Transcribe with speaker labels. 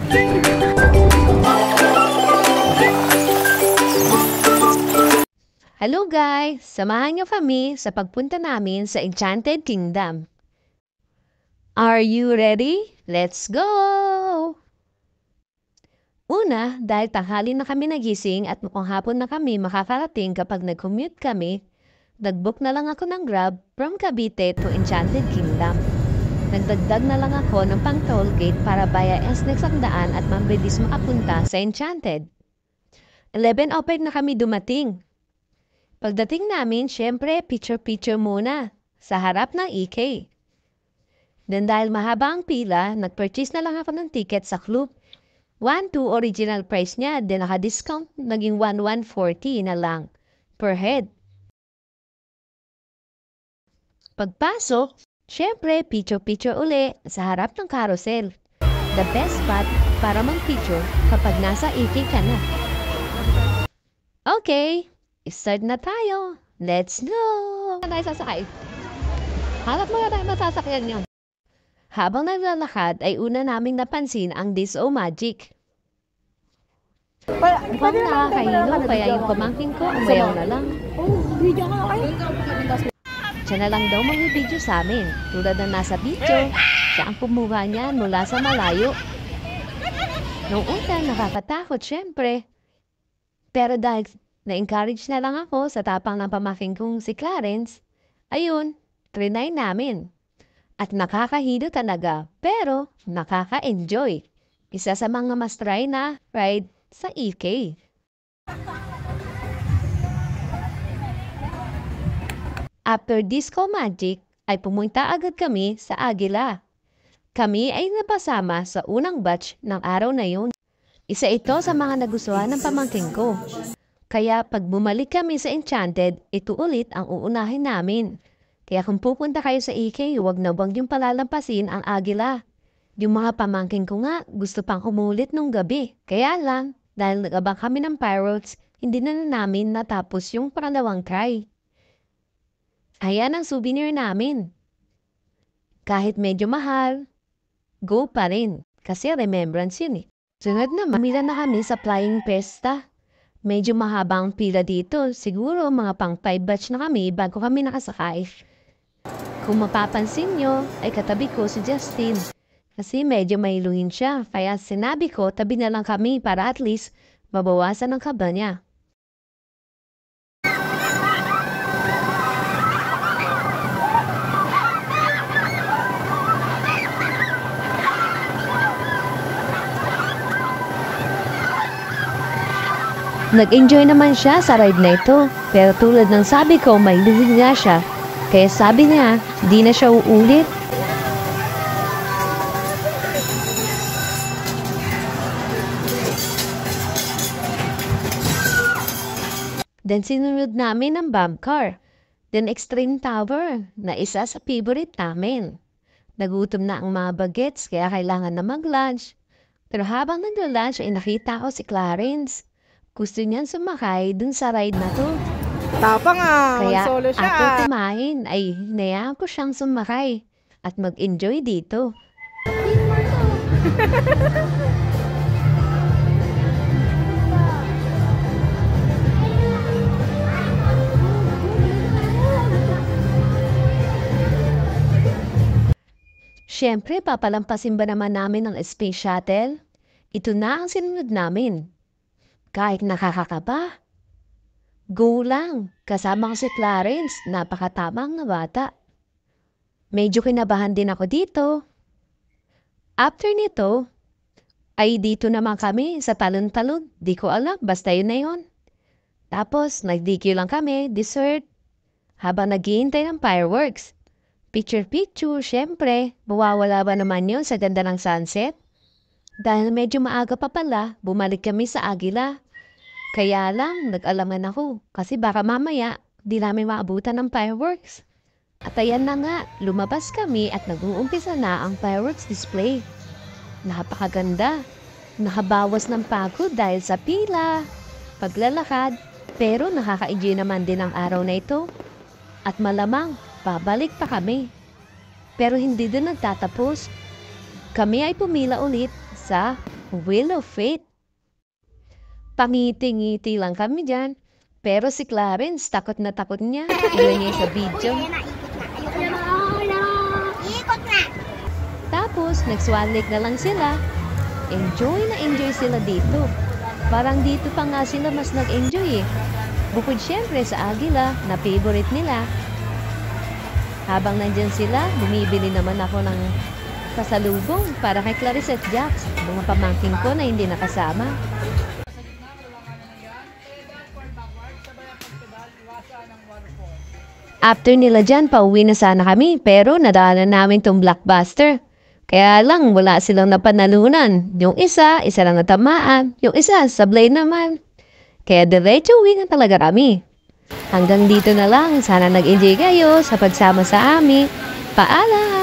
Speaker 1: Hello guys! Samahan niyo kami sa pagpunta namin sa Enchanted Kingdom. Are you ready? Let's go! Una, dahil tanghali na kami nagising at mukhang hapon na kami makakarating kapag nag-commute kami, nag-book na lang ako ng Grab from Cavite to Enchanted Kingdom. Nagdagdag na lang ako ng pang-toll gate para via SNEX ang daan at mabilis makapunta sa Enchanted. 11:05 na kami dumating. Pagdating namin, syempre, picture-picture muna sa harap ng EK. Then dahil mahaba ang pila, nag-purchase na lang ako ng ticket sa club. 1-2 original price niya, then naka-discount, naging 1,140 na lang per head. Pagpasok, syempre, picture-picture uli sa harap ng carousel. The best spot para mag-picture kapag nasa EK ka na. Okay! Start na tayo. Let's go! Saan tayo sasakay? Hanap mo na tayo masasakyan yun. Habang naglalakad ay una naming napansin ang Diso Magic. Mukhang nakakahilo kaya yung pamangkin ko umayaw na lang.
Speaker 2: Video nga kayo.
Speaker 1: Siya na lang daw mag-video sa amin. Tulad na nasa video, siya ang kumuha niyan mula sa malayo. Noong una nakakatakot syempre. Pero dahil na-encourage na lang ako sa tapang ng pamangkin kong si Clarence. Ayun, trinay namin. At nakakahilo talaga, pero nakaka-enjoy. Isa sa mga mas try na ride sa EK. After Disco Magic, ay pumunta agad kami sa Agila. Kami ay napasama sa unang batch ng araw na yun. Isa ito sa mga nagustuhan ng pamangkin ko. Kaya pag bumalik kami sa Enchanted, ito ulit ang uunahin namin. Kaya kung pupunta kayo sa EK, huwag na wag yung palalampasin ang Agila. Yung mga pamangkin ko nga, gusto pang umulit nung gabi. Kaya lang, dahil nag-abang kami ng fireworks, hindi na namin natapos yung pangalawang try. Ayan ang souvenir namin. Kahit medyo mahal, go pa rin. Kasi remembrance yun eh. Sunod naman, mamila na kami sa Flying Pesta. Medyo mahabang pila dito. Siguro mga pang 5 batch na kami bago kami nakasakay. Kung mapapansin nyo, ay katabi ko si Justin. Kasi medyo mailuhin siya. Kaya sinabi ko, tabi na lang kami para at least mabawasan ang kaba niya. Nag-enjoy naman siya sa ride na ito, pero tulad ng sabi ko, may luhin nga siya. Kaya sabi niya, di na siya uulit. Then sinunod namin ang Bomb Car. Then Extreme Tower, na isa sa favorite namin. Nagutom na ang mga bagets, kaya kailangan na mag-lunch. Pero habang nag-lunch ay nakita ko si Clarence. Gusto niyan sumakay dun sa ride na to.
Speaker 2: Tapang
Speaker 1: Kaya
Speaker 2: solo siya.
Speaker 1: ako kumain ay hinayaan ko siyang sumakay at mag-enjoy dito. Siyempre, papalampasin ba naman namin ang Space Shuttle? Ito na ang sinunod namin. Kahit nakakakaba, go lang. Kasama ko si Clarence, napakatamang na bata. Medyo kinabahan din ako dito. After nito, ay dito naman kami sa talon-talon. Di ko alam, basta yun na yun. Tapos, nag-DQ lang kami, dessert, habang naghihintay ng fireworks. Picture-picture, syempre, mawawala ba naman yun sa ganda ng sunset? Dahil medyo maaga pa pala, bumalik kami sa Agila. Kaya lang, nag-alaman ako kasi baka mamaya di namin maabutan ng fireworks. At ayan na nga, lumabas kami at nag-uumpisa na ang fireworks display. Napakaganda. Nakabawas ng pagod dahil sa pila, paglalakad, pero nakaka-enjoy naman din ang araw na ito. At malamang, babalik pa kami. Pero hindi din nagtatapos. Kami ay pumila ulit sa Wheel of Fate. Pangiti-ngiti lang kami dyan. Pero si Clarence, takot na takot niya. Ilan niya sa video.
Speaker 2: Ikot na!
Speaker 1: Tapos, nag-swan lake na lang sila. Enjoy na enjoy sila dito. Parang dito pa nga sila mas nag-enjoy eh. Bukod syempre sa Agila na favorite nila. Habang nandyan sila, bumibili naman ako ng pasalubong para kay Clarice at Jax, mga pamangkin ko na hindi nakasama. After nila dyan, pauwi na sana kami, pero nadaanan namin tong Blockbuster. Kaya lang, wala silang napanalunan. Yung isa lang natamaan. Yung isa, sablay naman. Kaya diretso uwi na talaga kami. Hanggang dito na lang. Sana nag-enjoy kayo sa pagsama sa amin. Paalam!